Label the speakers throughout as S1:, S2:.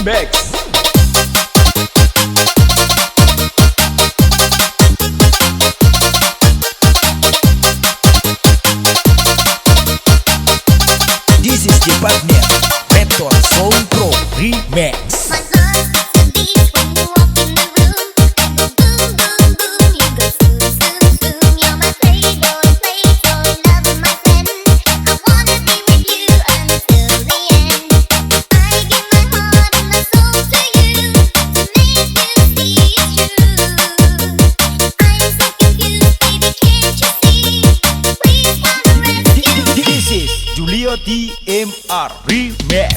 S1: Remix.
S2: This is the partner Reptor Sound Pro Remix.
S1: DMR Remix.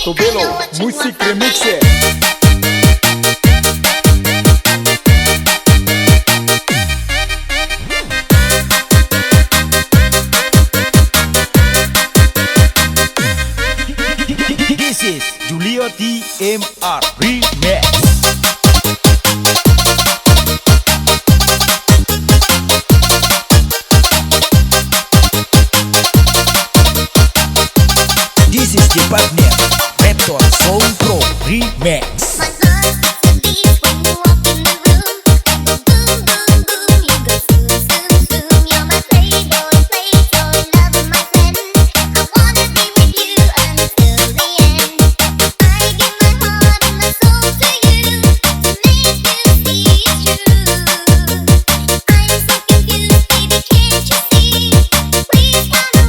S1: Tobelo, Music Remixer.
S2: This is Julio DMR Remix. This is the partner Reptor Sound Pro Remix.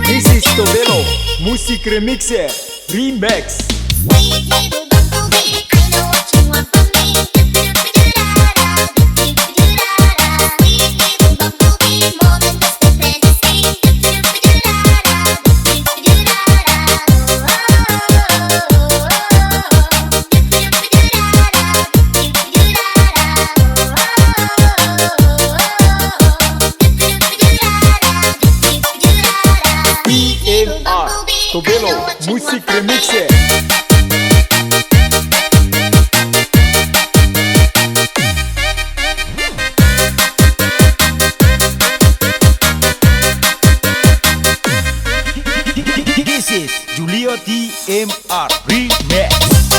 S1: This is Tobelo, Music Remixer Remix. Tobelo, Music Remixer.
S2: This is Julio DMR Remix.